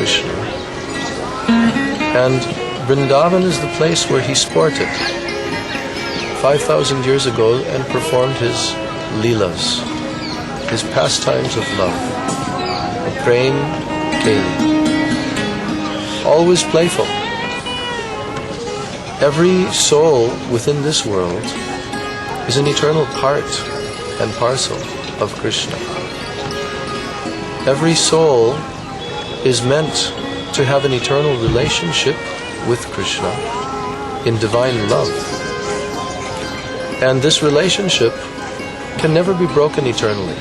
Krishna. And Vrindavan is the place where he sported 5,000 years ago and performed his leelas, his pastimes of love, prem keli. Always playful. Every soul within this world is an eternal part and parcel of Krishna. Every soul is meant to have an eternal relationship with Krishna in divine love. And this relationship can never be broken eternally.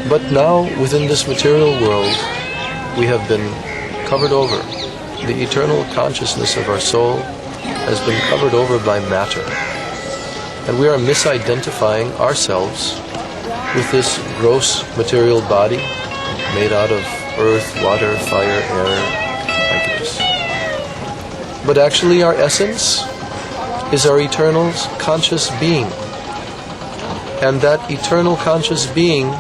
But now, within this material world, we have been covered over. The eternal consciousness of our soul has been covered over by matter. And we are misidentifying ourselves with this gross material body made out of earth, water, fire, air, like this. But actually our essence is our eternal conscious being. And that eternal conscious being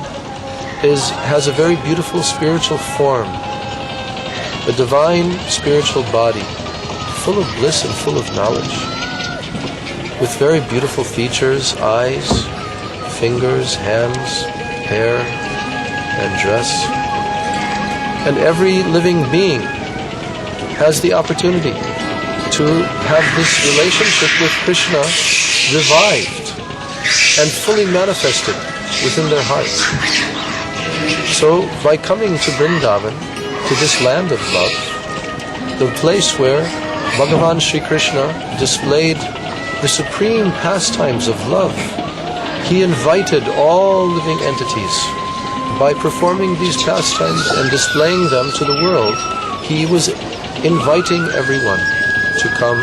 has a very beautiful spiritual form, a divine spiritual body, full of bliss and full of knowledge, with very beautiful features, eyes, fingers, hands, hair, and dress. And every living being has the opportunity to have this relationship with Krishna revived and fully manifested within their hearts. So, by coming to Vrindavan, to this land of love, the place where Bhagavan Sri Krishna displayed the supreme pastimes of love, he invited all living entities. By performing these pastimes and displaying them to the world, he was inviting everyone to come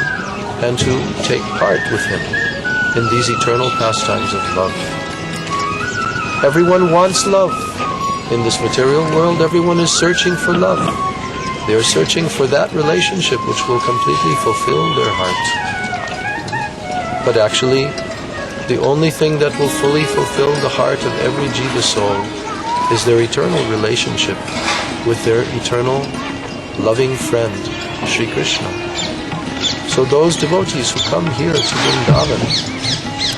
and to take part with him in these eternal pastimes of love. Everyone wants love. In this material world, everyone is searching for love. They are searching for that relationship which will completely fulfill their heart. But actually, the only thing that will fully fulfill the heart of every jiva soul is their eternal relationship with their eternal loving friend, Sri Krishna. So those devotees who come here to Vrindavan,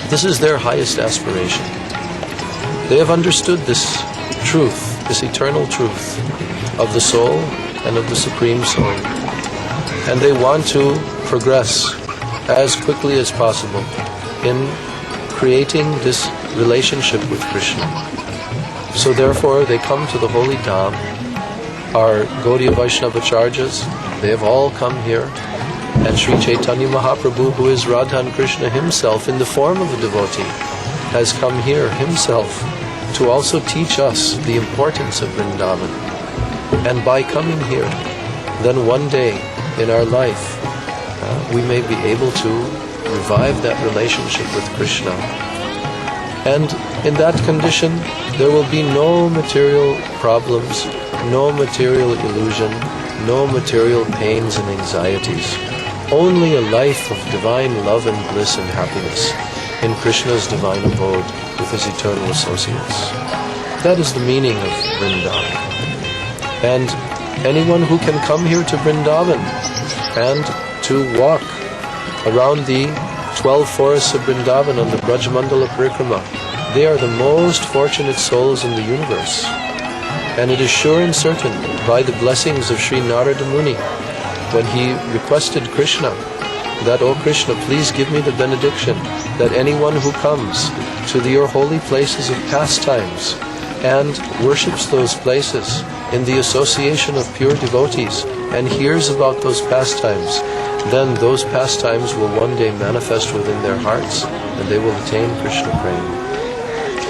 this is their highest aspiration. They have understood this truth, this eternal truth of the soul and of the Supreme Soul. And they want to progress as quickly as possible in creating this relationship with Krishna. So therefore they come to the holy Dham. Our Gaudiya Vaishnava Acharyas, they have all come here. And Sri Chaitanya Mahaprabhu, who is Radha and Krishna himself in the form of a devotee, has come here himself to also teach us the importance of Vrindavan. And by coming here, then one day in our life, we may be able to revive that relationship with Krishna. And in that condition, there will be no material problems, no material illusion, no material pains and anxieties. Only a life of divine love and bliss and happiness in Krishna's divine abode with his eternal associates. That is the meaning of Vrindavan. And anyone who can come here to Vrindavan and to walk around the 12 forests of Vrindavan on the Brajmandala Parikrama, they are the most fortunate souls in the universe. And it is sure and certain by the blessings of Sri Narada Muni, when he requested Krishna that, "O Krishna, please give me the benediction that anyone who comes to your holy places of pastimes and worships those places in the association of pure devotees and hears about those pastimes, then those pastimes will one day manifest within their hearts and they will attain Krishna Prema."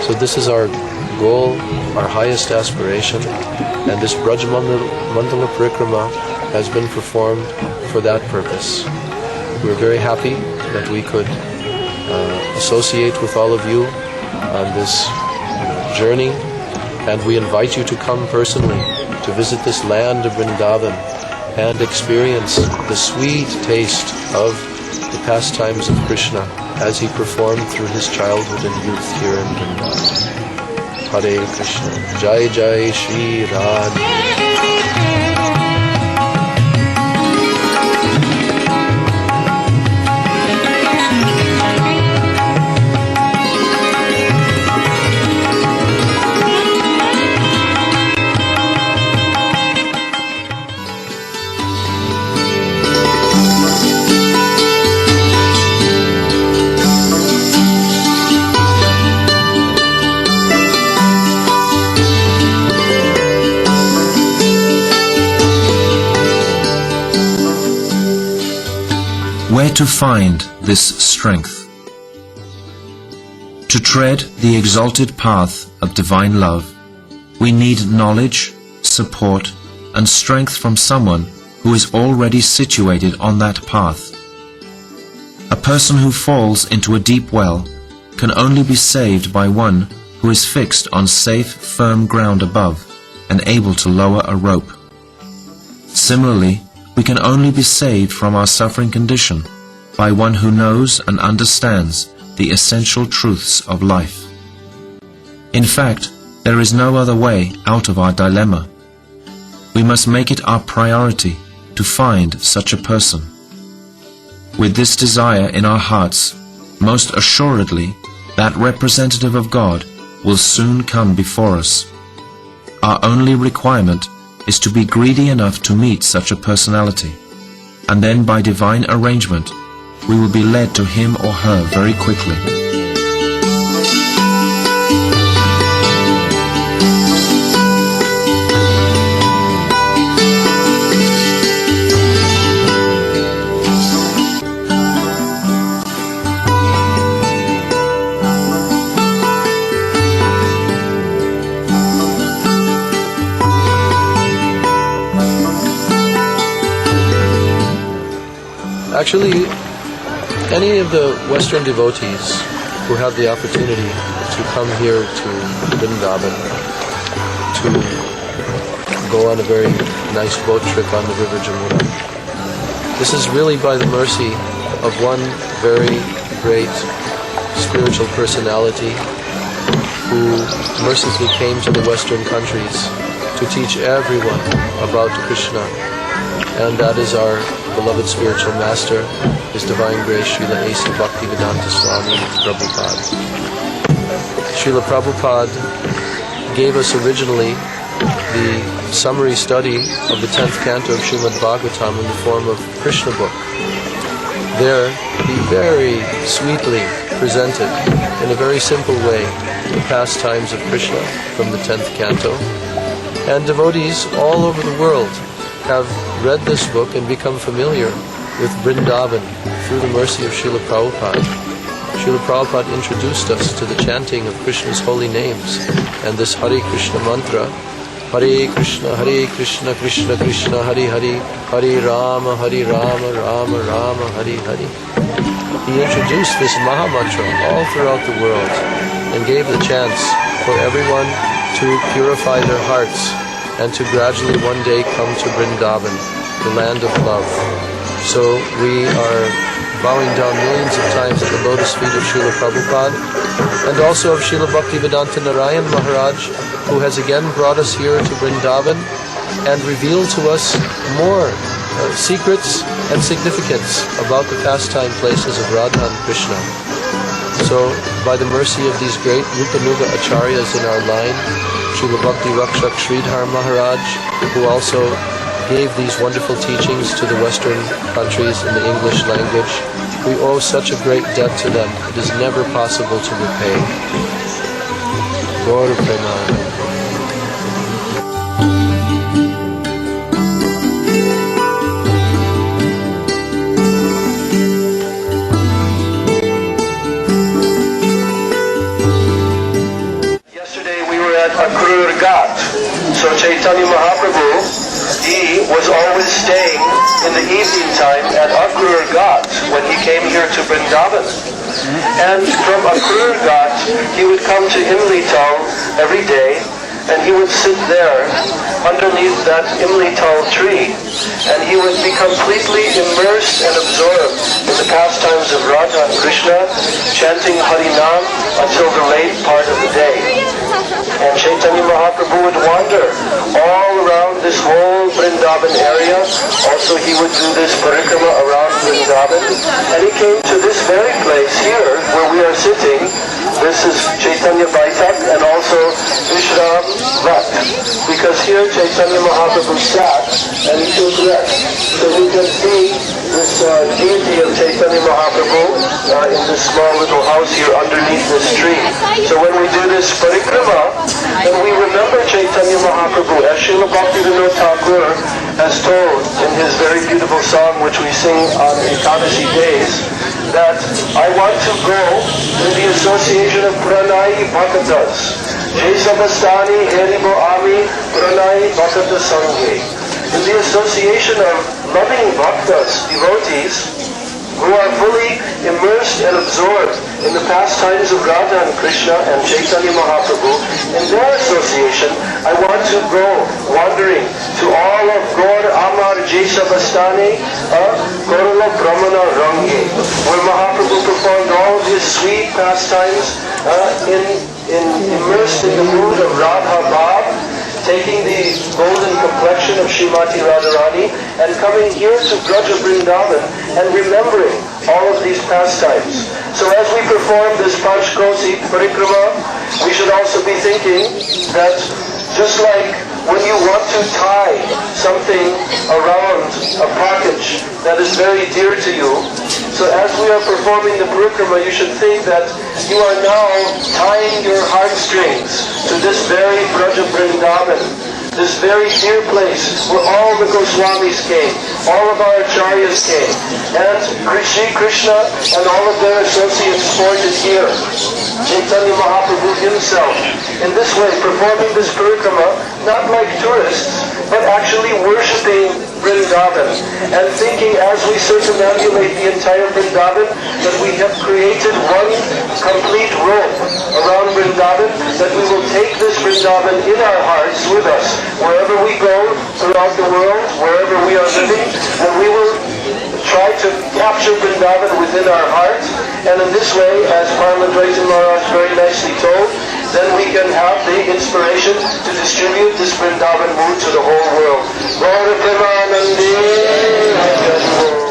So this is our goal, our highest aspiration, and this Brajmandala Parikrama has been performed for that purpose. We're very happy that we could associate with all of you on this journey, and we invite you to come personally to visit this land of Vrindavan and experience the sweet taste of the pastimes of Krishna as he performed through his childhood and youth here in Vrindavan. Hare Krishna, Jai Jai Shri Radha. Where to find this strength? To tread the exalted path of divine love, we need knowledge, support, and strength from someone who is already situated on that path. A person who falls into a deep well can only be saved by one who is fixed on safe, firm ground above and able to lower a rope. Similarly, we can only be saved from our suffering condition by one who knows and understands the essential truths of life. In fact, there is no other way out of our dilemma. We must make it our priority to find such a person. With this desire in our hearts, most assuredly, that representative of God will soon come before us. Our only requirement is to be greedy enough to meet such a personality, and then by divine arrangement, we will be led to him or her very quickly. Actually, any of the Western devotees who have the opportunity to come here to Vrindavan to go on a very nice boat trip on the river Jamuna, this is really by the mercy of one very great spiritual personality who mercifully came to the Western countries to teach everyone about Krishna, and that is our beloved spiritual master, His Divine Grace Srila A.C. Bhaktivedanta Swami Prabhupada. Srila Prabhupada gave us originally the summary study of the 10th canto of Srimad Bhagavatam in the form of Krishna book. There, he very sweetly presented in a very simple way the pastimes of Krishna from the 10th canto, and devotees all over the world have read this book and become familiar with Vrindavan through the mercy of Srila Prabhupada. Srila Prabhupada introduced us to the chanting of Krishna's holy names and this Hare Krishna mantra, Hare Krishna, Krishna Krishna, Hare Hare, Hare Rama, Rama Rama, Hare Hare. He introduced this Maha Mantra all throughout the world and gave the chance for everyone to purify their hearts and to gradually one day come to Vrindavan, the land of love. So we are bowing down millions of times at the lotus feet of Srila Prabhupada, and also of Srila Bhaktivedanta Narayana Maharaj, who has again brought us here to Vrindavan and revealed to us more secrets and significance about the pastime places of Radha and Krishna. So, by the mercy of these great Rupanuga Acharyas in our line, Srila Bhakti Rakshak Sridhar Maharaj, who also gave these wonderful teachings to the Western countries in the English language, we owe such a great debt to them, it is never possible to repay. Gaur Premanand. Akrur Ghat. So Chaitanya Mahaprabhu, he was always staying in the evening time at Akrur Ghat when he came here to Vrindavan. And from Akrur Ghat, he would come to Imlital every day, and he would sit there underneath that Imlital tree, and he would be completely immersed and absorbed in the pastimes of Radha and Krishna, chanting Harinam until the late part of the day. And Chaitanya Mahaprabhu would wander all around this whole Vrindavan area. Also he would do this parikrama around Vrindavan. And he came to this very place here where we are sitting. This is Chaitanya Baitak and also Vishram Vat. Because here Chaitanya Mahaprabhu sat and he took rest. So we can see this deity of Chaitanya Mahaprabhu in this small little house here underneath this tree. So when we do this parikrama, then we remember Chaitanya Mahaprabhu as Srila Bhaktivinoda Thakur has told in his very beautiful song which we sing on Ekadashi days, that I want to go in the association of Pranai Bhaktas. Jesavastani Heribo Ami Pranai Bhakta Sanghe. In the association of loving bhaktas, devotees, who are fully immersed and absorbed in the pastimes of Radha and Krishna and Chaitanya Mahaprabhu, in their association, I want to go wandering to all of Gaur Amar Jesavastani Korala Brahmana Rangi, where Mahaprabhu performed all of his sweet pastimes immersed in the mood of Radha Bhav, taking the golden complexion of Srimati Radharani and coming here to Braja Vrindavan and remembering all of these pastimes. So as we perform this Panchkosi Parikrama, we should also be thinking that just like when you want to tie something around a package that is very dear to you, so as we are performing the Parikrama, you should think that you are now tying your heartstrings to this very Braja Vrindavan, this very dear place where all the Goswamis came, all of our Acharyas came, and Shri Krishna and all of their associates sported here. Chaitanya Mahaprabhu himself, in this way, performing this Parikrama, not like tourists, but actually worshipping Vrindavan, and thinking as we circumambulate the entire Vrindavan that we have created one complete rope around Vrindavan, that we will take this Vrindavan in our hearts with us, wherever we go throughout the world, wherever we are living, and we will try to capture Vrindavan within our hearts, and in this way, as Paramadraita Maharaj very nicely told, then we can have the inspiration to distribute this Vrindavan mood to the whole world. Gaura Premanande Hare.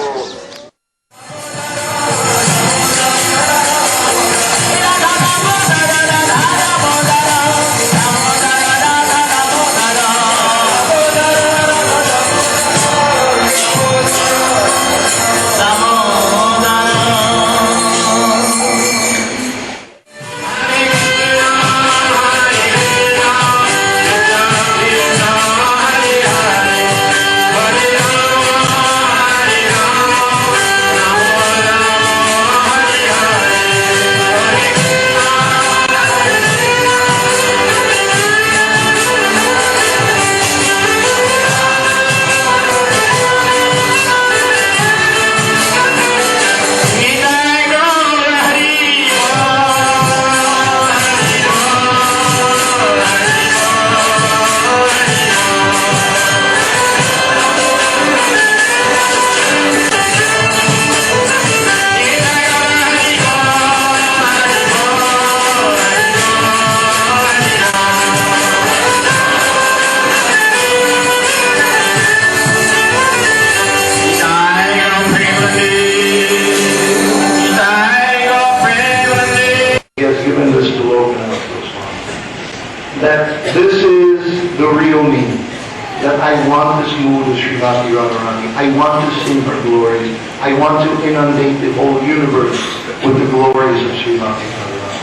I want to sing her glories. I want to inundate the whole universe with the glories of Srimati Radharani.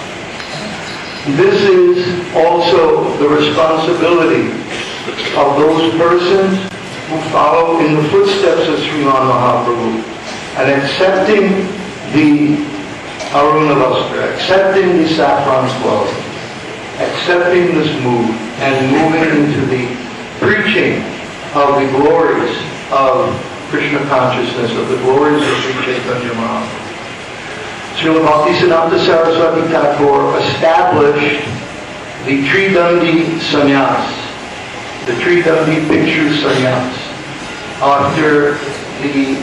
This is also the responsibility of those persons who follow in the footsteps of Sriman Mahaprabhu and accepting the Aruna Vastra, accepting the saffron cloth, accepting this mood and moving into the preaching of the glories of Krishna consciousness, of the glories of Sri Chaitanya Mahaprabhu. Srila Bhaktisiddhanta Saraswati Thakur established the Tridandi Sannyas, the Tridandi Bhikshu Sannyas, after the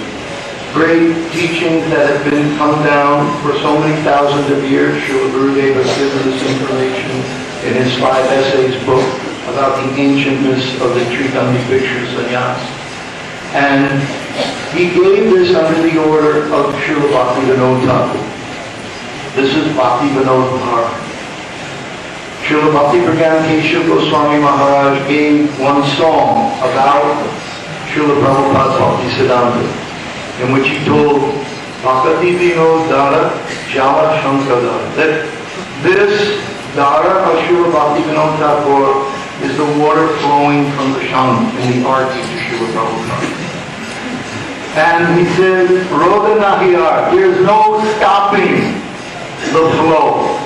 great teachings that have been come down for so many thousands of years. Srila Gurudeva has given this information in his 5 essays book about the ancientness of the Tridandi Bhikshu Sannyas. And he gave this under the order of Srila Bhakti Vinod Thakur. This is Bhakti Vinod Maharaj. Srila Bhakti Keshav Goswami Maharaj gave one song about Srila Prabhupada Bhaktisiddhanta, in which he told Bhakti Vinod Dara Jala Shankara that this Dara of Srila Bhakti Vinod Thakur is the water flowing from the Shank in the ark of Srila Srila Prabhupada. And he says, Roda Nahiyar, there's no stopping the flow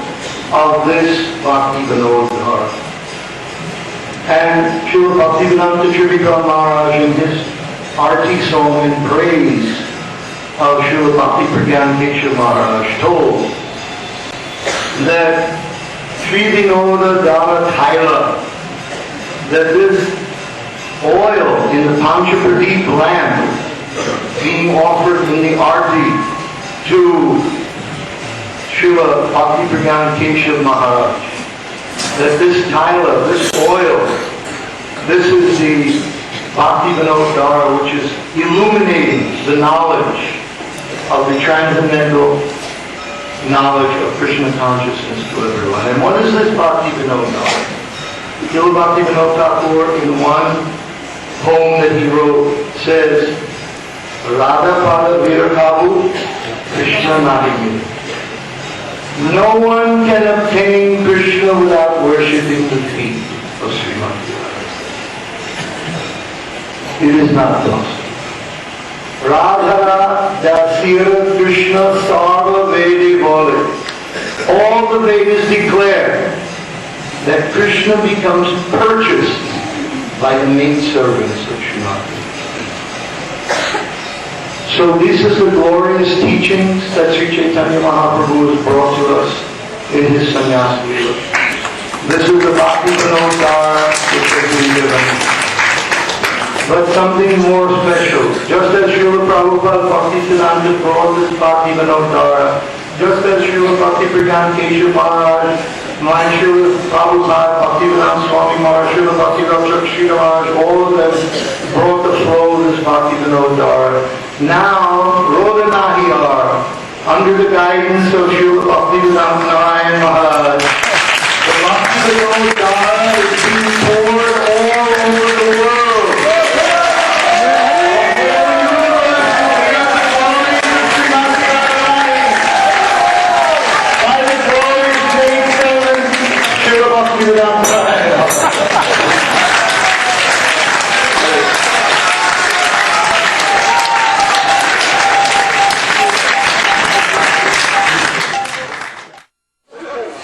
of this Bhakti Vinod Dhara. And Srila Bhaktivedanta Trivika Maharaj in his Arti song in praise of Srila Bhakti Pragyan Keshav Maharaj told that Sri Vinoda Dhara Thaila, that this oil in the Panchapradeep lamp being offered in the Arti to Srila Bhakti Pragyan Keshav Maharaj, that this Thaila, this oil, this is the Bhakti Vinod Dhara, which is illuminating the knowledge of the transcendental knowledge of Krishna consciousness to everyone. And what is this Bhakti Vinod Dhara? Srila Bhakti Vinod Thakur, in one poem that he wrote, says, Radha Pada Virakavu Krishna Nahimi. No one can obtain Krishna without worshipping the feet of Srimati Radha. It is not possible. Radha Dasira Krishna Sarva Vedi Vole. All the Vedas declare that Krishna becomes purchased by the maidservants of Srimati. So this is the glorious teachings that Sri Chaitanya Mahaprabhu has brought to us in his sannyas lila. This is the Bhakti Vinod Dhara which has been given. But something more special. Just as Srila Prabhupada Bhaktisiddhanta brought this Bhakti Vinod Dhara, just as Srila Bhakti Pragyan Keshav Maharaj, my Srila Prabhupada, Bhaktivedanta Swami Maharaj, Srila Bhaktivedanta Srila Maharaj, all of them brought the flow of this Bhakti Vinod Dhara. Now, Roda Nahiyar, under the guidance of Srila Bhaktivedanta Narayana Maharaj, the Bhakti Vinod Dhara is being poured all over the world.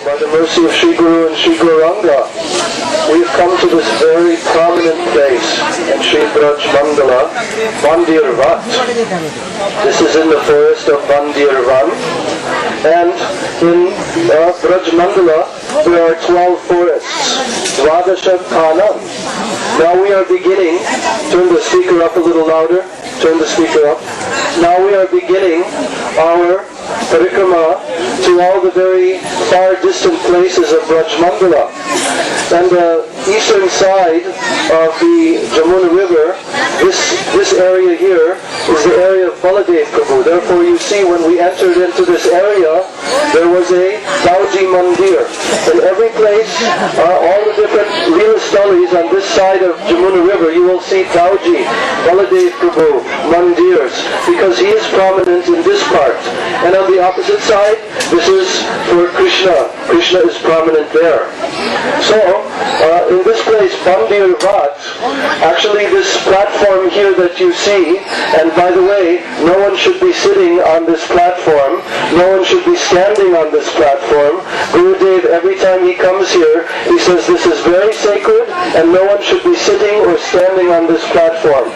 By the mercy of Sri Guru and Sri Gauranga, we've come to this very prominent place in Sri Braj Mandala, Bandirvat. This is in the forest of Bandirvan, and in Braj Mandala there are 12 forests, Dwadasha Khanam. Now we are beginning, turn the speaker up a little louder, turn the speaker up. Now we are beginning our parikrama to all the very far distant places of Braj Mandala. And the eastern side of the Jamuna River, this area here is the area of Baladev Prabhu. Therefore you see when we entered into this area, there was a Dauji Mandir. In every place, all the different Leela Sthalis on this side of Jamuna River, you will see Dauji, Baladev Prabhu, Mandirs, because he is prominent in this part. And on the opposite side, this is for Krishna. Krishna is prominent there. So, in this place, Bandirvat, actually this platform here that you see, and by the way, no one should be sitting on this platform, no one should be standing on this platform. Gurudev, every time he comes here, he says this is very sacred, and no one should be sitting or standing on this platform.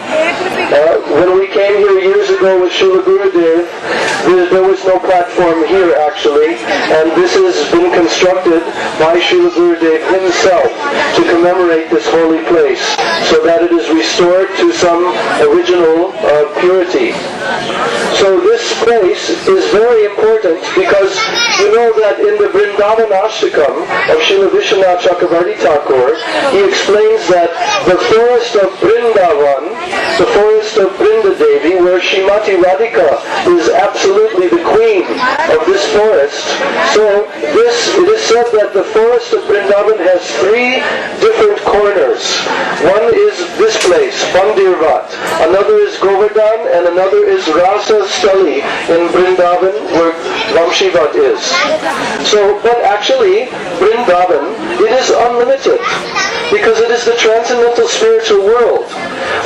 When we came here years ago with Srila Gurudev, there was no platform here actually, and this has been constructed by Srila Gurudev himself to commemorate this holy place, so that it is restored to some original purity. So this place is very important because you know that in the Vrindavan Ashtakam of Srila Vishwanath Chakravarti Thakur, he explains that the forest of Vrindavan, the forest of Vrindadevi, where Srimati Radhika is absolutely the queen of this forest. So it is said that the forest of Vrindavan has 3 different corners. One is this place, Bandirvat. Another is Govardhan, and another is Rasa Stali in Vrindavan, where Vamshivat is. So, but actually, Vrindavan, it is unlimited. because it is the transcendental spiritual world.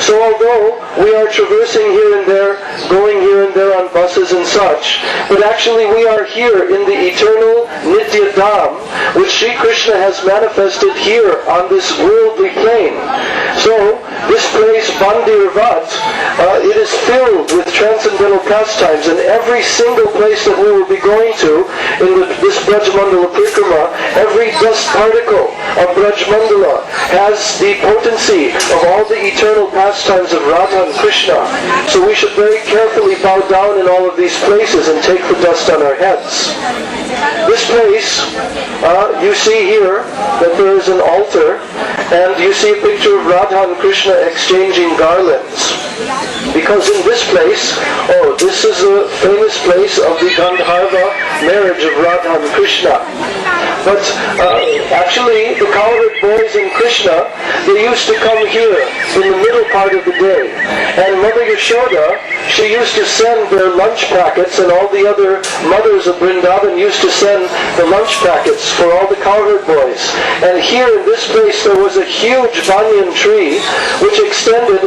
So although we are traversing here and there, going here and there on buses and such, but actually we are here in the eternal Nitya Dham, which Sri Krishna has manifested here on this worldly plane. So this place, Bandir Vat, it is filled with transcendental pastimes, and every single place that we will be going to in this Brajmandala Prikrama, every dust particle of Brajmandala has the potency of all the eternal pastimes of Radha and Krishna. So we should very carefully bow down in all of these places and take the dust on our heads. This place, you see here that there is an altar, and you see a picture of Radha and Krishna exchanging garlands. Because in this place, this is a famous place of the Gandharva marriage of Radha and Krishna. But actually, the cowherd boys in Krishna, they used to come here in the middle part of the day. And Mother Yashoda, she used to send their lunch packets, and all the other mothers of Vrindavan used to send the lunch packets for all the cowherd boys. And here in this place there was a huge banyan tree which extended,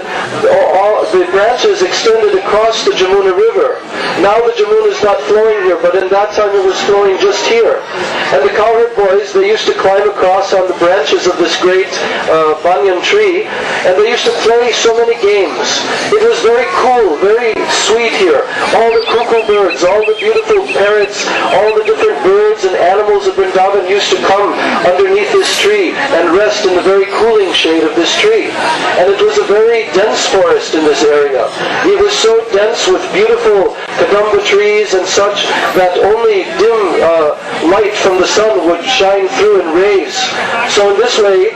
the branches extended across the Jamuna River. Now the Jamuna is not flowing here, but in that time it was flowing just here. And the cowherd boys, they used to climb across on the branches of this great banyan tree, and they used to play so many games. It was very cool, very sweet here. All the cuckoo birds, all the beautiful parrots, all the different birds and animals of Vrindavan used to come underneath this tree and rest in the very cooling shade of this tree. And it was a very dense forest in this area. It was so dense with beautiful kadamba trees and such that only dim light from the sun would shine through and rays. So in this way,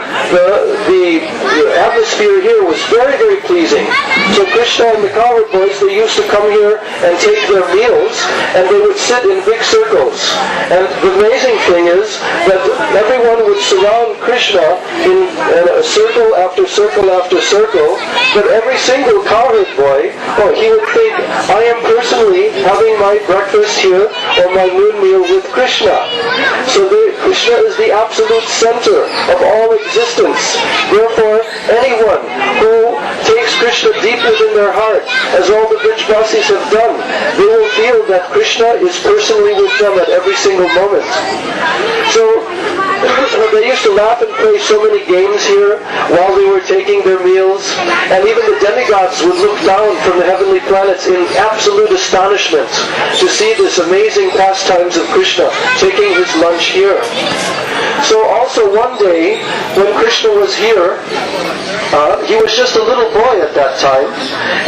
the atmosphere here was very, very pleasing. So Krishna and the cowherd boys, they used to come here and take their meals, and they would sit in big circles. And the amazing thing is that everyone would surround Krishna in a circle after circle after circle, but every single cowherd boy, he would think, I am personally having my breakfast here or my noon meal with Krishna. So Krishna is the absolute center of all existence. Therefore, anyone who takes Krishna deep within their heart, as all the Vrijvasis have done, they will feel that Krishna is personally with them at every single moment. So they used to laugh and play so many games here while they were taking their meals, and even the demigods would look down from the heavenly planets in absolute astonishment to see this amazing pastimes of Krishna taking his lunch here. So also one day when Krishna was here, he was just a little boy at that time,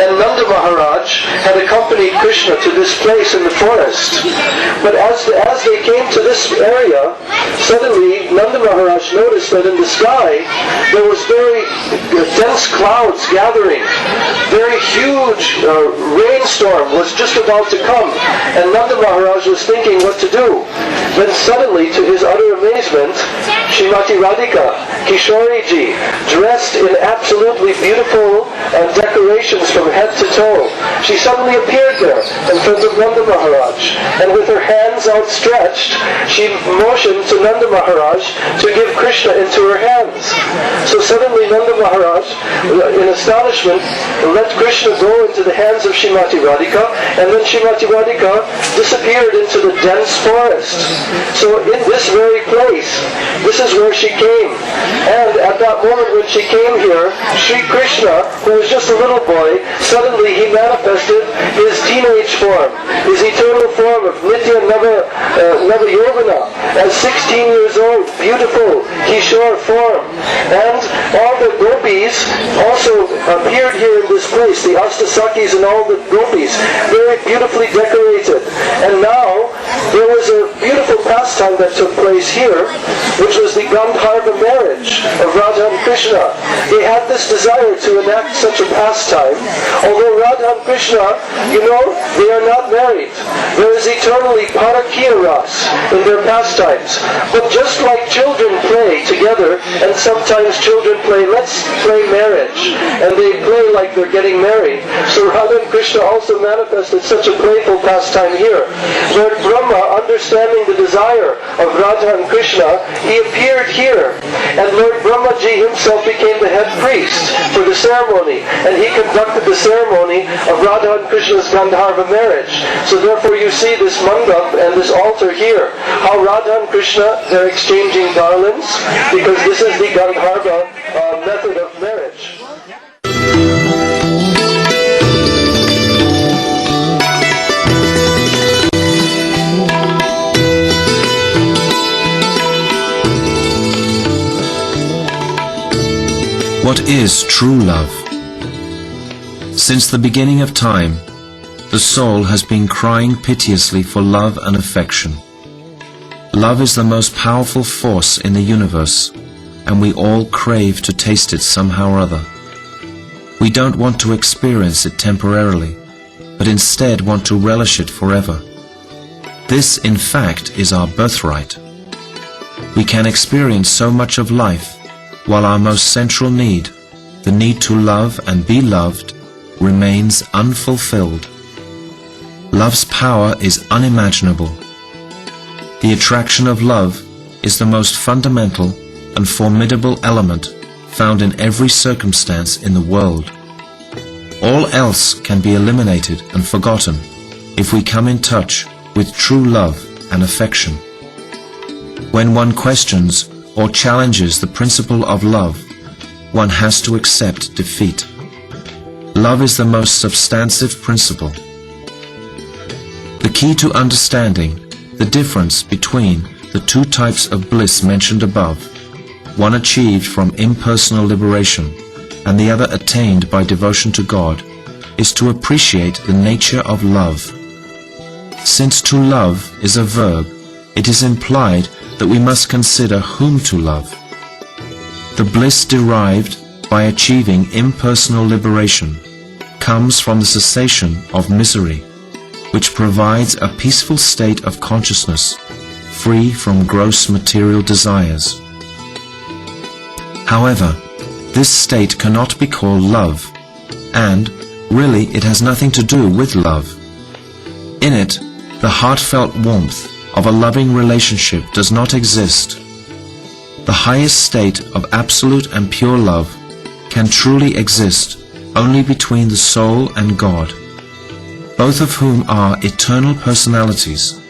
and Nanda Maharaj had accompanied Krishna to this place in the forest. But as they came to this area, suddenly Nanda Maharaj noticed that in the sky there was very dense clouds gathering. Very huge rainstorm was just about to come, and Nanda Maharaj was thinking what to do. Then suddenly, to his utter amazement, Srimati Radhika, Kishoriji, dressed in absolutely beautiful decorations from head to toe, she suddenly appeared there in front of Nanda Maharaj, and with her hands outstretched, she motioned to Nanda Maharaj to give Krishna into her hands. So suddenly Nanda Maharaj, in astonishment, let Krishna go into the hands of Srimati Radhika, and then Srimati Radhika disappeared into the dense forest. So in this very place, this is where she came. And at that moment when she came here, Sri Krishna, who was just a little boy, suddenly he manifested his teenage form, his eternal form of Nitya Nava Yogana, as 16 years old, beautiful Kishore form. And all the gopis also appeared here in this place, the Astasakis and all the gopis, very beautifully decorated. And now there was a beautiful pastime that took place here, which was the Gandharva marriage of Radha and Krishna. They had this desire to enact such a pastime, although Radha and Krishna, they are not married. There is eternally Parakiya Ras in their pastimes. But just like children play together, and sometimes children play, let's play marriage, and they play like they're getting married, so Radha and and Krishna also manifested such a playful pastime here. Lord Brahma, understanding the desire of Radha and Krishna, he appeared here. And Lord Brahmaji himself became the head priest for the ceremony. And he conducted the ceremony of Radha and Krishna's Gandharva marriage. So therefore you see this mandap and this altar here. How Radha and Krishna, they're exchanging garlands, because this is the Gandharva method of marriage. What is true love? Since the beginning of time, the soul has been crying piteously for love and affection. Love is the most powerful force in the universe, and we all crave to taste it somehow or other. We don't want to experience it temporarily, but instead want to relish it forever. This, in fact, is our birthright. We can experience so much of life, while our most central need, the need to love and be loved, remains unfulfilled. Love's power is unimaginable. The attraction of love is the most fundamental and formidable element found in every circumstance in the world. All else can be eliminated and forgotten if we come in touch with true love and affection. When one questions or challenges the principle of love, one has to accept defeat. Love is the most substantive principle. The key to understanding the difference between the two types of bliss mentioned above, one achieved from impersonal liberation and the other attained by devotion to God, is to appreciate the nature of love. Since to love is a verb, it is implied that we must consider whom to love. The bliss derived by achieving impersonal liberation comes from the cessation of misery, which provides a peaceful state of consciousness, free from gross material desires. However, this state cannot be called love, and really it has nothing to do with love. In it, the heartfelt warmth of a loving relationship does not exist. The highest state of absolute and pure love can truly exist only between the soul and God, both of whom are eternal personalities.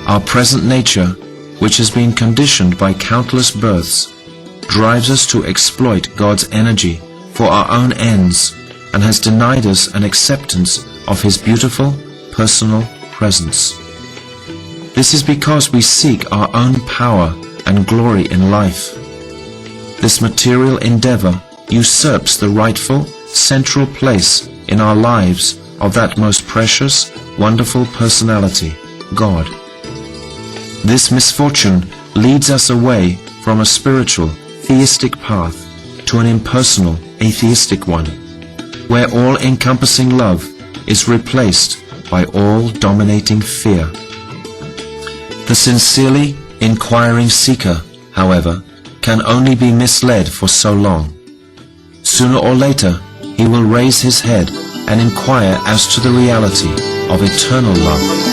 Our present nature, which has been conditioned by countless births, drives us to exploit God's energy for our own ends and has denied us an acceptance of His beautiful, personal presence. This is because we seek our own power and glory in life. This material endeavor usurps the rightful, central place in our lives of that most precious, wonderful personality, God. This misfortune leads us away from a spiritual, theistic path to an impersonal, atheistic one, where all-encompassing love is replaced by all-dominating fear. The sincerely inquiring seeker, however, can only be misled for so long. Sooner or later, he will raise his head and inquire as to the reality of eternal love.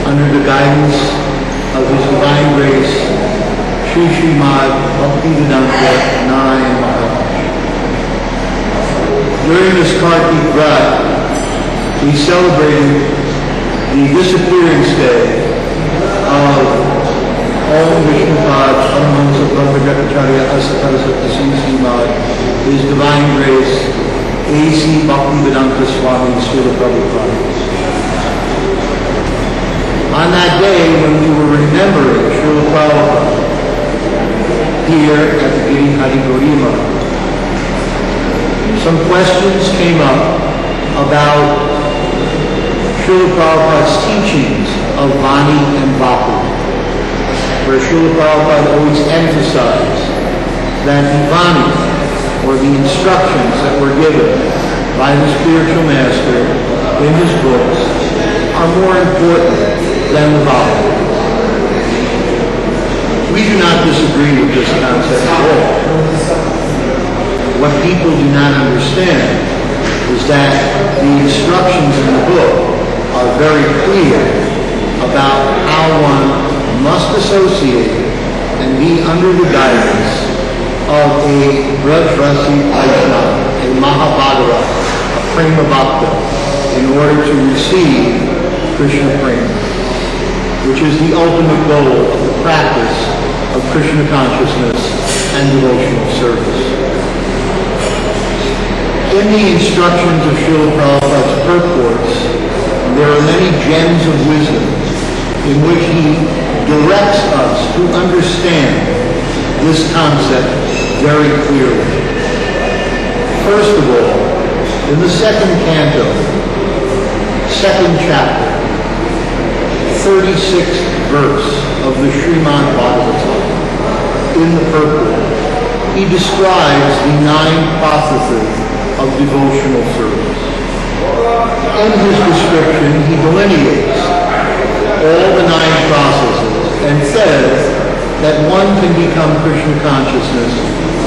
Under the guidance of His Divine Grace, Bhakti Narayana Maharaja. During this Kartik Vrat, we celebrated the disappearance day of Om Vishnupad Paramahansa Brahmacharya Asatara Srimad, His Divine Grace, A.C. Bhakti Swami Srila Prabhupada. Srila Prabhupada's teachings of Vani and Bhakti, where Srila Prabhupada always emphasized that the Vani, or the instructions that were given by the spiritual master in his books, are more important than the Bhakti. We do not disagree with this concept at all. What people do not understand is that the instructions in the book are very clear about how one must associate and be under the guidance of a Brajrasi Vaishnava, a Mahabhagava, a Prema Bhakta, in order to receive Krishna Prema, which is the ultimate goal of the practice of Krishna consciousness and devotional service. In the instructions of Srila Prabhupada's purports, there are many gems of wisdom in which he directs us to understand this concept very clearly. First of all, in the second canto, second chapter, 36th verse of the Srimad Bhagavatam, in the purport, he describes the 9 processes of devotional service. In his description, he delineates all the 9 processes and says that one can become Krishna consciousness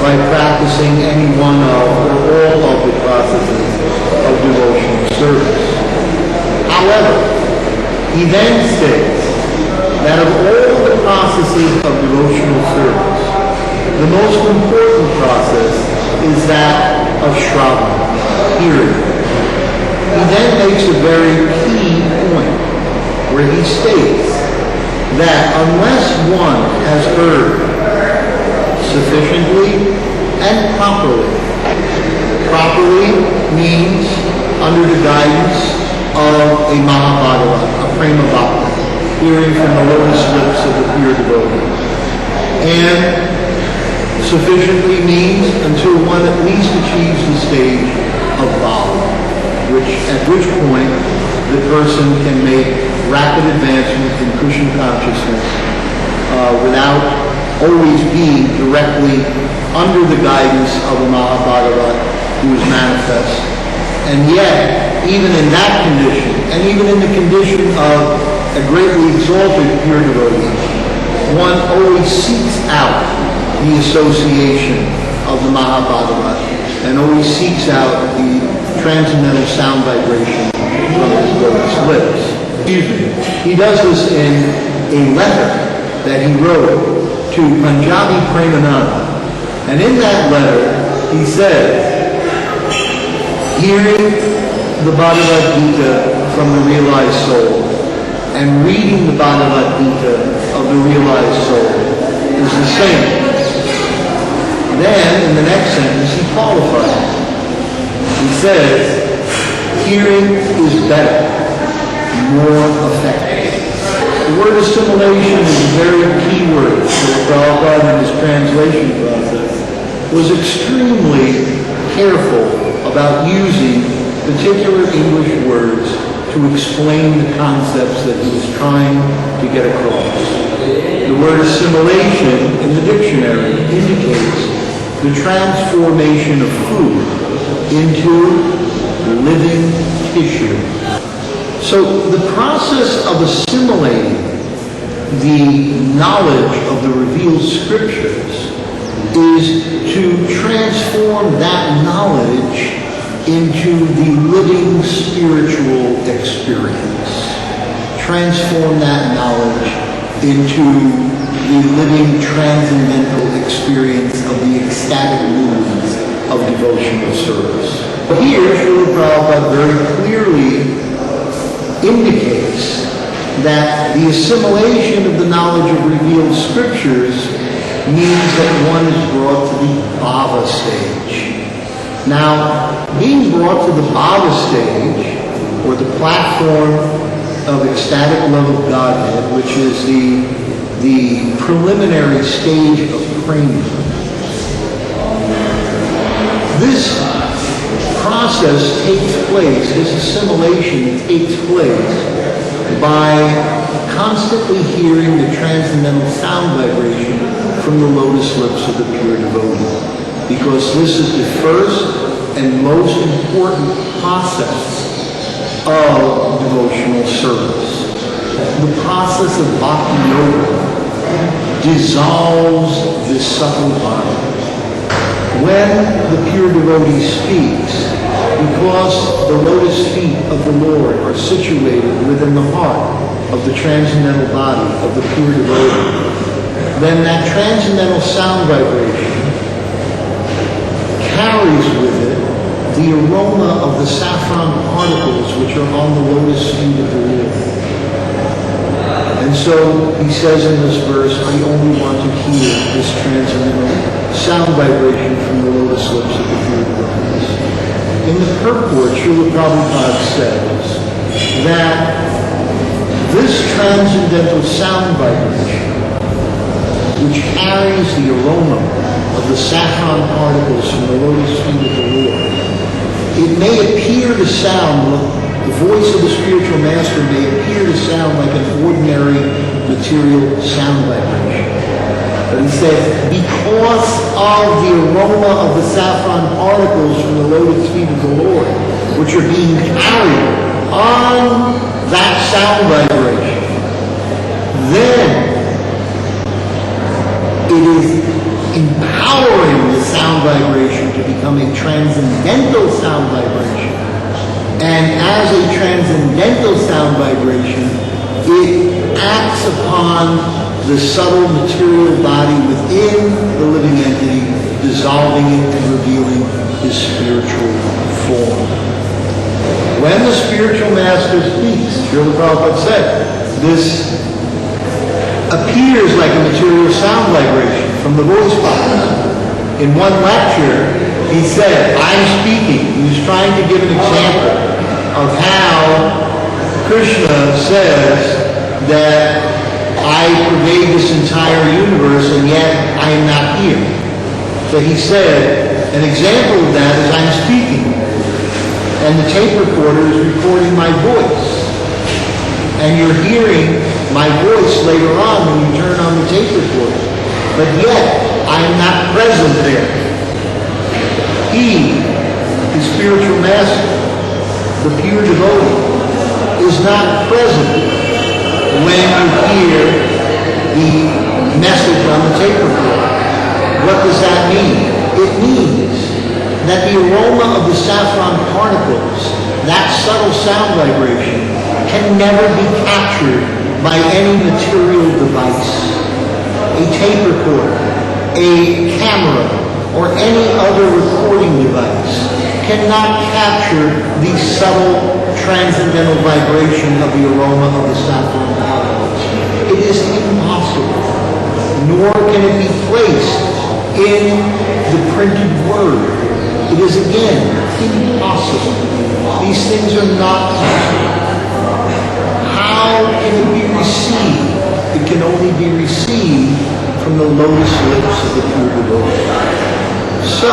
by practicing any one of or all of the processes of devotional service. However, he then states that of all the processes of devotional service, the most important process is that of Shravana, hearing. He then makes a very key point where he states that unless one has heard sufficiently and properly means under the guidance of a Mahabhagava, a Prema Bhakta, hearing from the lotus lips of the pure devotee. And sufficiently means until one at least achieves the stage of Bhava, at which point the person can make rapid advancement in Krishna consciousness without always being directly under the guidance of a Mahabhagava who is manifest. And yet, even in that condition, and even in the condition of a greatly exalted pure devotee, one always seeks out the association of the Mahabhagava and always seeks out the transcendental sound vibration from his lotus lips. He does this in a letter that he wrote to Punjabi Premananda. And in that letter, he said, hearing the Bhagavad Gita from the realized soul and reading the Bhagavad Gita of the realized soul is the same. Then, in the next sentence, he qualifies. He says, hearing is better, more effective. The word assimilation is a very key word that Prabhupada in his translation process was extremely careful about using particular English words to explain the concepts that he was trying to get across. The word assimilation in the dictionary indicates the transformation of food into living tissue. So the process of assimilating the knowledge of the revealed scriptures is to transform that knowledge into the living spiritual experience. Transform that knowledge into the living transcendental experience of the ecstatic moods of devotional service. Here, Srila Prabhupada very clearly indicates that the assimilation of the knowledge of revealed scriptures means that one is brought to the bhava stage. Now, being brought to the bhava stage, or the platform of ecstatic love of Godhead, which is the preliminary stage of prema, this process takes place, this assimilation takes place by constantly hearing the transcendental sound vibration from the lotus lips of the pure devotee. Because this is the first and most important process of devotional service. The process of Bhakti Yoga dissolves this subtle body. When the pure devotee speaks, because the lotus feet of the Lord are situated within the heart of the transcendental body of the pure devotee, then that transcendental sound vibration carries with it the aroma of the saffron particles which are on the lotus feet of the Lord. And so he says in this verse, I only want to hear this transcendental sound vibration from the lotus lips of the pure devotees. In the purport, Srila Prabhupada says that this transcendental sound vibration, which carries the aroma of the saffron particles from the lotus feet of the Lord, it may appear to sound, the voice of the spiritual master may appear to sound like an ordinary material sound vibration. But he says, because of the aroma of the saffron particles from the lotus feet of the Lord, which are being carried on that sound vibration, then it is empowering the sound vibration to become a transcendental sound vibration. And as a transcendental sound vibration, it acts upon the subtle material body within the living entity, dissolving it and revealing his spiritual form. When the spiritual master speaks, Srila Prabhupada said, this appears like a material sound vibration from the voice box. In one lecture, he said, I'm speaking. He was trying to give an example of how Krishna says that I pervade this entire universe and yet I am not here. So he said, an example of that is I'm speaking and the tape recorder is recording my voice. And you're hearing my voice later on when you turn on the tape recorder. But yet, I am not present there. He, the spiritual master, the pure devotee, is not present when you hear the message on the tape recorder. What does that mean? It means that the aroma of the saffron particles, that subtle sound vibration, can never be captured by any material device. A tape recorder, a camera, or any other recording device cannot capture the subtle transcendental vibration of the aroma of the saffron particles. It is impossible, nor can it be placed in the printed word. It is again impossible. These things are not possible. How can it be received? It can only be received from the lotus lips of the pure devotee. So,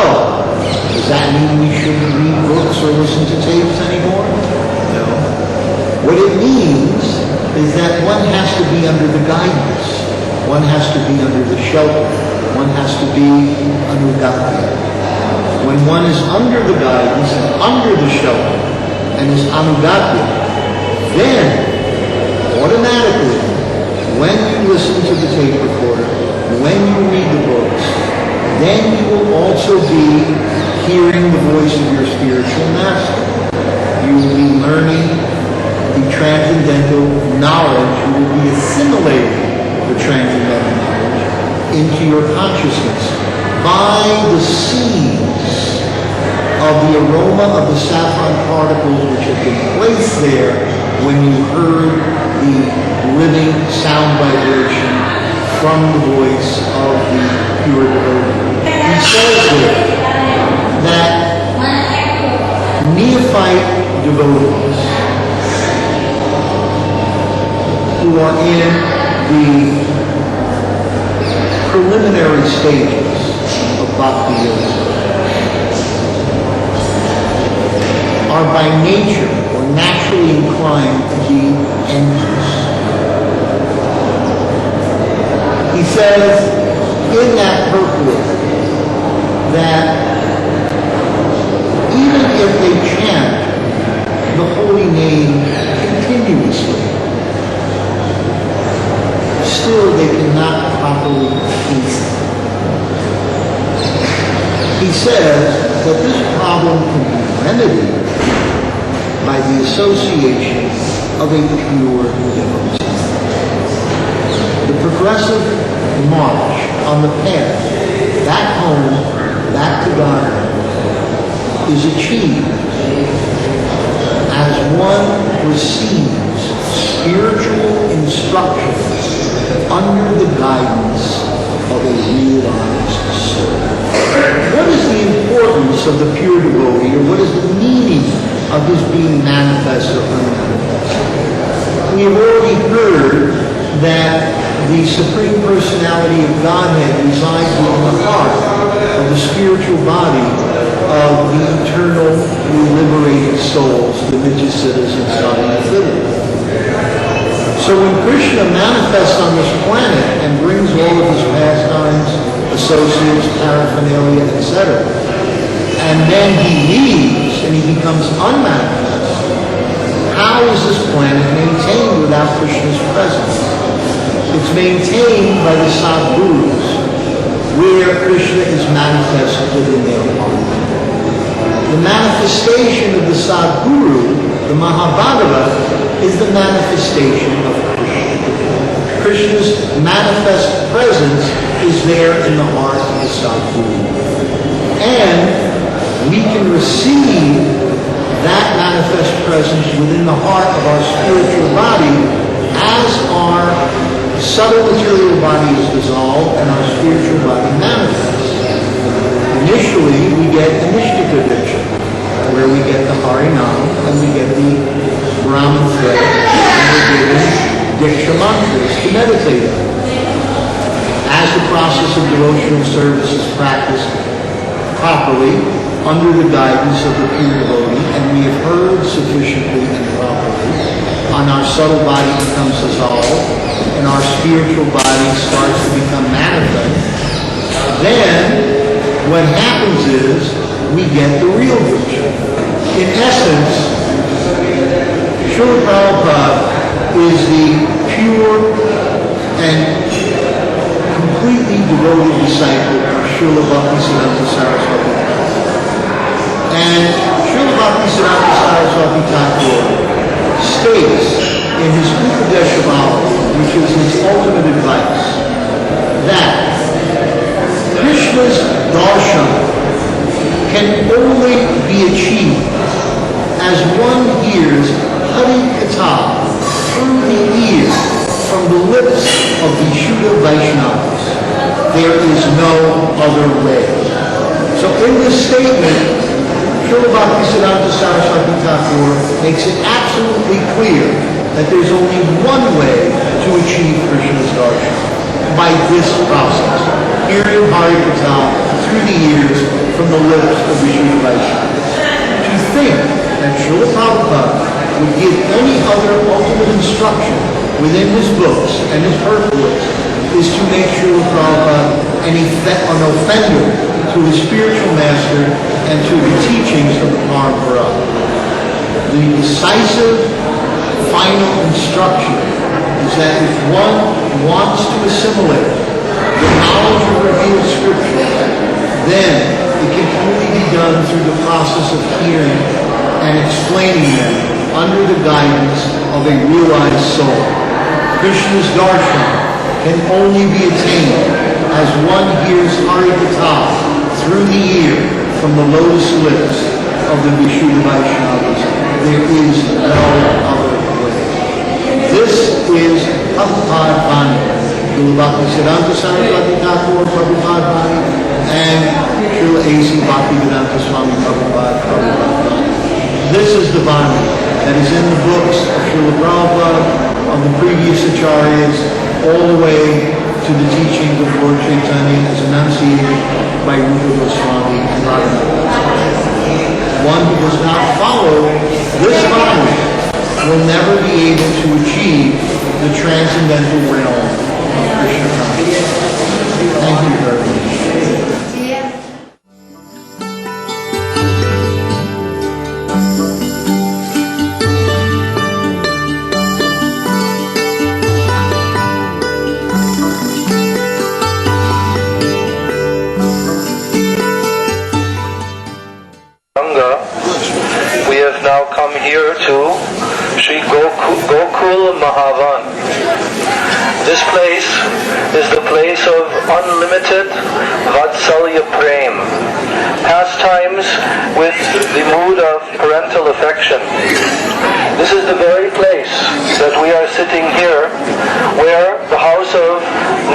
does that mean we shouldn't read books or listen to tapes anymore? No. What it means is that one has to be under the guidance. One has to be under the shelter. One has to be anugatya. When one is under the guidance and under the shelter and is anugatya, then automatically, when you listen to the tape recorder, when you read the books, then you will also be hearing the voice of your spiritual master. You will be learning the transcendental knowledge. You will be assimilating the transcendental knowledge into your consciousness by the seeds of the aroma of the saffron particles which have been placed there when you heard the living sound vibration from the voice of the pure devotee. He says here that neophyte devotees who are in the preliminary stages of Bhakti Yoga are by nature or naturally inclined to be envious. He says in that purport that even if they chant the holy name continuously, still they cannot properly taste it. He says that this problem can be remedied by the association of a pure devotee. The progressive march on the path back home, back to God, is achieved as one receives spiritual instructions under the guidance of a realized soul. What is the importance of the pure devotee, or what is the meaning of his being manifest or unmanifest? We have already heard that the Supreme Personality of Godhead resides within the heart of the spiritual body of the eternally liberated souls, the Nityasiddhas and Samadhitas. So when Krishna manifests on this planet and brings all of his pastimes, associates, paraphernalia, etc., and then he leaves and he becomes unmanifest, how is this planet maintained without Krishna's presence? It's maintained by the Sadgurus, where Krishna is manifest within their heart. The manifestation of the Sadguru, the Mahabhagava, is the manifestation of Krishna. Krishna's manifest presence is there in the heart of the Sadguru. And we can receive that manifest presence within the heart of our spiritual body as our subtle material body is dissolved and our spiritual body manifests. Initially, we get Nishtika Diksha, where we get the Harinam and we get the Brahman thread, and we're given Diksha mantras to meditate on. As the process of devotional service is practiced properly under the guidance of the pure devotee, and we have heard sufficiently and properly, on our subtle body becomes dissolved, and our spiritual body starts to become manifest. Then, what happens is, we get the real Diksha. In essence, Srila Prabhupada is the pure and completely devoted disciple of Srila Bhaktisiddhanta Saraswati Thakur. And Srila Bhaktisiddhanta Saraswati Thakur states in his Upadeshamala, which is his ultimate advice, that Krishna's darshan can only be achieved as one hears Hari Katha through the ear from the lips of the Shuddha Vaishnavas. There is no other way. So in this statement, Srila Bhaktisiddhanta Saraswati Thakur makes it absolutely clear that there's only one way to achieve Krishna's darshan, by this process, hearing Hari Katha through the ears from the lips of the Shuddha Vaishnavas. To think that Srila Prabhupada would give any other ultimate instruction within his books and his purports is to make Srila Prabhupada an offender to his spiritual master and to the teachings of the Parampara. The decisive final instruction is that if one wants to assimilate the knowledge of revealed scripture, then it can only be done through the process of hearing and explaining them under the guidance of a realized soul. Krishna's darshan can only be attained as one hears Hari Katha through the ear from the lotus lips of the Vishuddha Vaishnavas. There is no other way. This is Prabhupada Bani, Srila Bhaktisiddhanta Saraswati Thakur Prabhupada Bani, and Srila A.C. Bhaktivedanta Swami Prabhupada Bani. This is the Bani that is in the books of Srila Prabhupada, of the previous acharyas, all the way to the teachings of Lord Chaitanya as enunciated by Rupa Goswami and Narayana Goswami. One who does not follow this following will never be able to achieve the transcendental realm of Krishna consciousness. Thank you very much. We have now come here to Sri Gokul Mahavan. This place is the place of unlimited Vatsalya Prem, pastimes with the mood of parental affection. This is the very place that we are sitting here, where the house of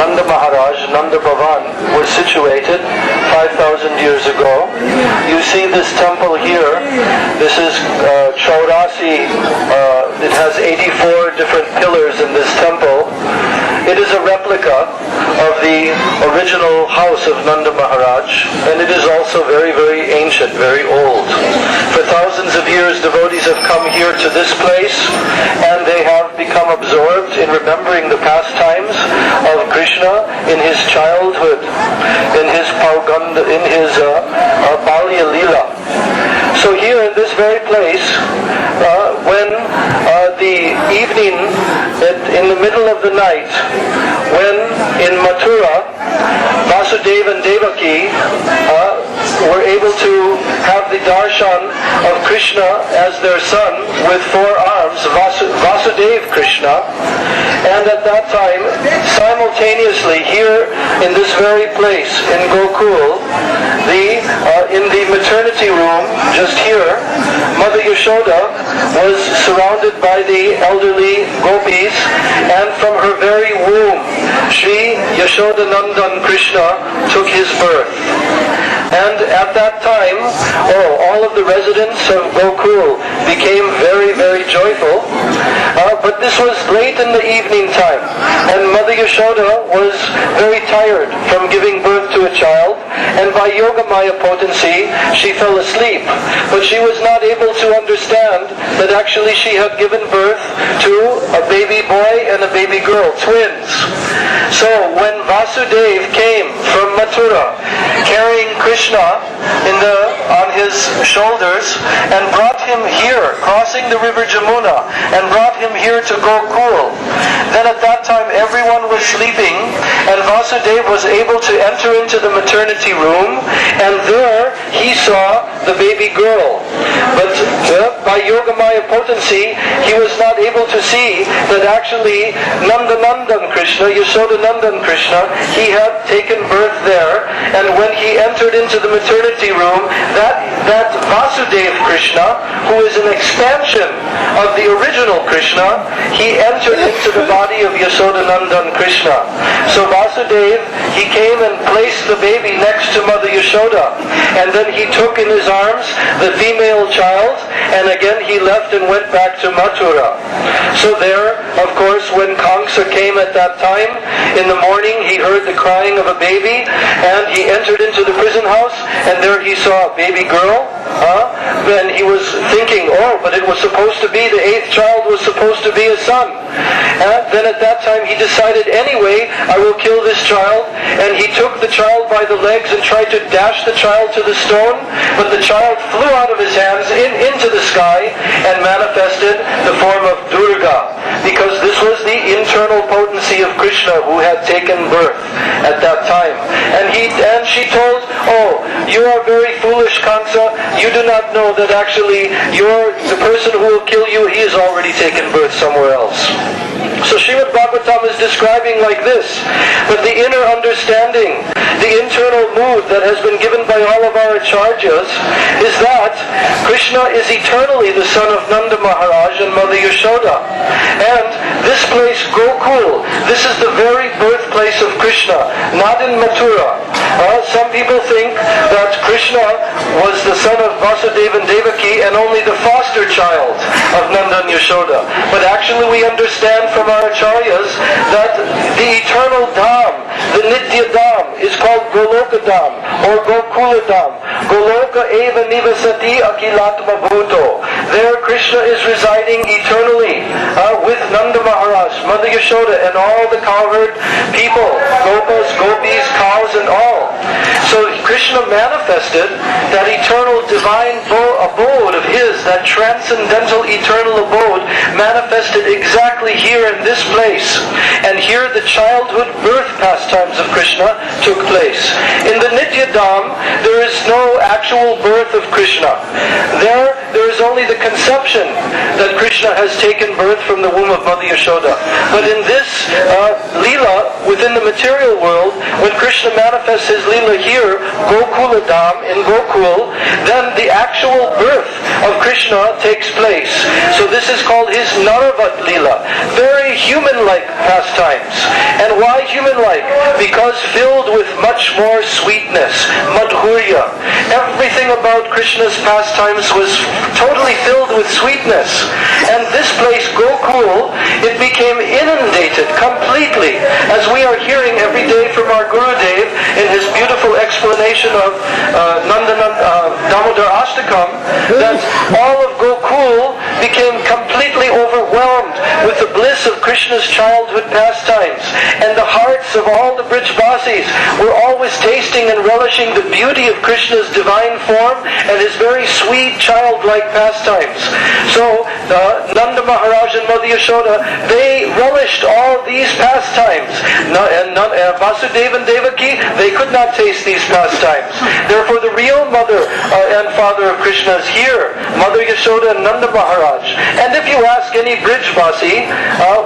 Nanda Maharaj, Nanda Bhavan, was situated 5,000 years ago. You see this temple here. This is Chaurasi. It has 84 different pillars in this temple. It is a replica of the original house of Nanda Maharaj, and it is also very, very ancient, very old. For thousands of years, devotees have come here to this place, and they have become absorbed in remembering the pastimes of Krishna in his childhood, in his Balya Leela. So here in this very place, when the evening, in the middle of the night, when in Mathura, Vasudeva and Devaki were able to have the darshan of Krishna as their son with 4 arms, Vasudeva Krishna, and at that time, simultaneously here in this very place in Gokul, in the maternity room just here, Mother Yashoda was surrounded by the elderly gopis, and from her very womb, Sri Yashoda Nandan Krishna took his birth. And at that time, all of the residents of Gokul became very, very joyful. But this was late in the evening time, and Mother Yashoda was very tired from giving birth to a child, and by Yogamaya potency, she fell asleep. But she was not able to understand that actually she had given birth to a baby boy and a baby girl, twins. So when Vasudev came from Mathura, carrying Krishna on his shoulders, and brought him here, crossing the river Jamuna, and brought him here to Gokul, then at that time everyone was sleeping, and Vasudev was able to enter into the maternity room, and there he saw the baby girl. But by Yogamaya potency, he was not able to see that actually Nandanandan Krishna, Yashodanandan Krishna, he had taken birth there, and when he entered into the maternity room, that Vasudev Krishna, who is an expansion of the original Krishna, he entered into the body of Yashodanandan Krishna. So Vasudev, he came and placed the baby next to Mother Yashoda, and then he took in his arms the female child, and again he left and went back to Mathura. So there, of course, when Kamsa came at that time, in the morning he heard the crying of a baby, and he entered into the prison house, and there he saw a baby girl. Then he was thinking, but it was supposed to be, the 8th child was supposed to be a son. Then at that time he decided, anyway, I will kill this child, and he took the child by the legs and tried to dash the child to the stone, but the child flew out of his hands into the sky and manifested the form of Durga, because this was the internal potency of Krishna who had taken birth at that time. And she told, you are very foolish, Kamsa. You do not know that actually the person who will kill you, he has already taken birth somewhere else. So Srimad Bhagavatam is describing like this, but the inner understanding, the internal mood that has been given by all of our acharyas is that Krishna is eternally the son of Nanda Maharaj and Mother Yashoda. And this place, Gokul, this is the very birthplace of Krishna, not in Mathura. Some people think that Krishna was the son of Vasudeva and Devaki and only the foster child of Nanda and Yashoda. But actually we understand from our acharyas that the eternal Dham, Nitya Dham is called Goloka Dham or Gokula Dham. Goloka eva nivasati akilatma bhuto. There Krishna is residing eternally with Nanda Maharaj, Mother Yashoda, and all the cowherd people, gopas, gopis, cows, and all. So Krishna manifested that eternal divine abode of his, that transcendental eternal abode, manifested exactly here in this place. And here the childhood birth pastimes of Krishna took place. In the Nitya Dham, there is no actual birth of Krishna. There is only the conception that Krishna has taken birth from the womb of Mother Yashoda. But in this Leela, within the material world, when Krishna manifests his Leela here, Gokula Dham, in Gokul, then the actual birth of Krishna takes place. So this is called his Naravat Leela. Very human-like pastimes. And why human-like? Because filled with much more sweetness, madhurya. Everything about Krishna's pastimes was totally filled with sweetness. And this place, Gokul, it became inundated completely, as we are hearing every day from our Gurudev in his beautiful explanation of Damodar Ashtakam, that all of Gokul became completely overwhelmed with the bliss of Krishna's childhood pastimes. And the hearts of all the Brijvasis were always tasting and relishing the beauty of Krishna's divine form and his very sweet childlike pastimes. So Nanda Maharaj and Mother Yashoda, they relished all these pastimes. And Vasudeva and Devaki, they could not taste these pastimes. Therefore the real mother and father of Krishna is here, Mother Yashoda and Nanda Maharaj. And if you ask any Brijvasi,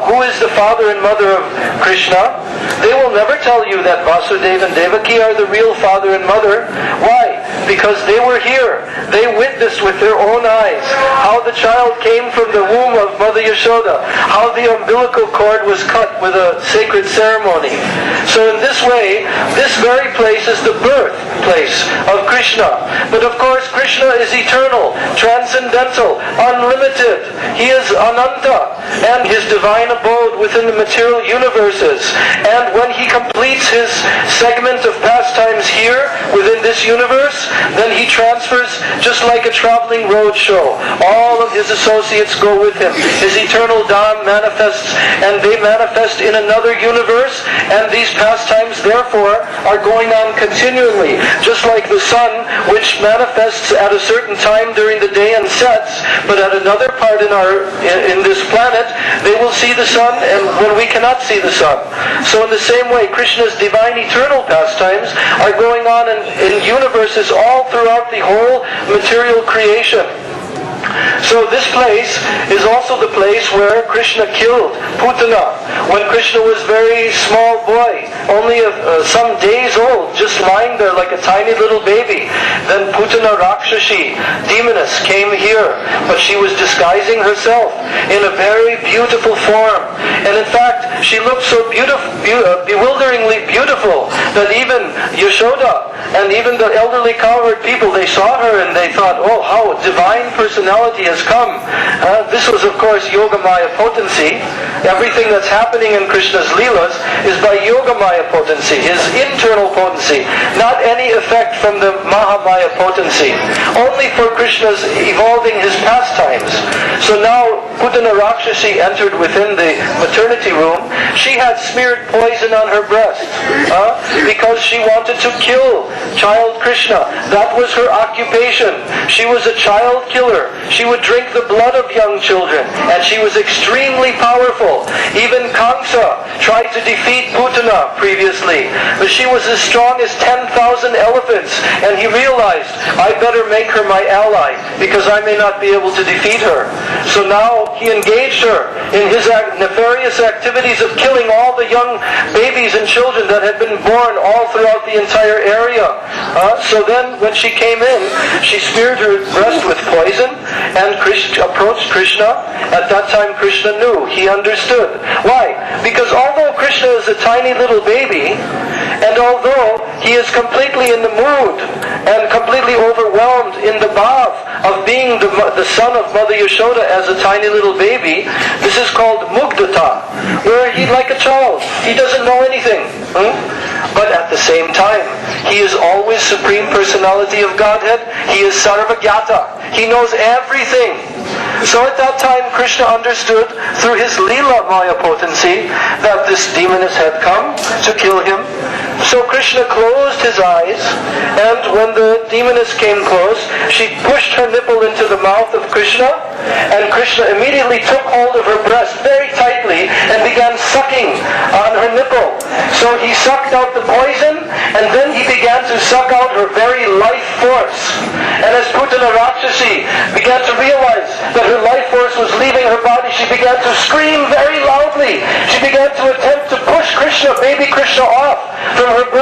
who is the father and mother of Krishna, they will never tell you that Vasudeva and Devaki are the real father and mother. Why? Because they were here. They witnessed with their own eyes how the child came from the womb of Mother Yashoda, how the umbilical cord was cut with a sacred ceremony. So in this way, this very place is the birthplace of Krishna. But of course, Krishna is eternal, transcendental, unlimited. He is Ananta, and his divine abode within the material universes. And when he completes his segment of pastimes here within this universe, then he transfers just like a traveling road show. All of his associates go with him. His eternal Dham manifests, and they manifest in another universe, and these pastimes therefore are going on continually. Just like the sun, which manifests at a certain time during the day and sets, but at another part in this planet, they will see the sun, and when we cannot see the sun. So in the same way, Krishna's divine eternal pastimes are going on in universes all throughout the whole material creation. So this place is also the place where Krishna killed Putana. When Krishna was very small boy, only some days old, just lying there like a tiny little baby. Then Putana Rakshashi, demoness, came here, but she was disguising herself in a very beautiful form. And in fact, she looked so bewilderingly beautiful that even Yashoda and even the elderly cowherd people, they saw her and they thought, oh, how divine personality has come. This was, of course, Yogamaya potency. Everything that's happening in Krishna's Leelas is by Yogamaya potency, his internal potency, not any effect from the Mahamaya potency. Only for Krishna's evolving his pastimes. So now Putana Rakshashi entered within the maternity room. She had smeared poison on her breast because she wanted to kill child Krishna. That was her occupation. She was a child killer. She would drink the blood of young children, and she was extremely powerful. Even Kamsa tried to defeat Putana previously, but she was as strong as 10,000 elephants, and he realized, I better make her my ally, because I may not be able to defeat her. So now he engaged her in his nefarious activities of killing all the young babies and children that had been born all throughout the entire area. So then when she came in, she smeared her breast with poison and approached Krishna. At that time Krishna knew, he understood. Why? Because although Krishna is a tiny little baby, and although he is completely in the mood and completely overwhelmed in the bhav of being the son of Mother Yashoda as a tiny little baby, this is called mugdata. where he's like a child. He doesn't know anything. But at the same time, he is always Supreme Personality of Godhead. He is Sarvagyata. He knows everything. So at that time, Krishna understood through his Leela Maya potency that this demoness had come to kill him. So Krishna closed his eyes, and when the demoness came close, she pushed her nipple into the mouth of Krishna, and Krishna immediately took hold of her breast very tightly and began sucking on her nipple. So he sucked out the poison, and then he began to suck out her very life force. And as Putana Rakshasi began to realize that her life force was leaving her body, she began to scream very loudly. She began to attempt to push Krishna, baby Krishna, off from her breast.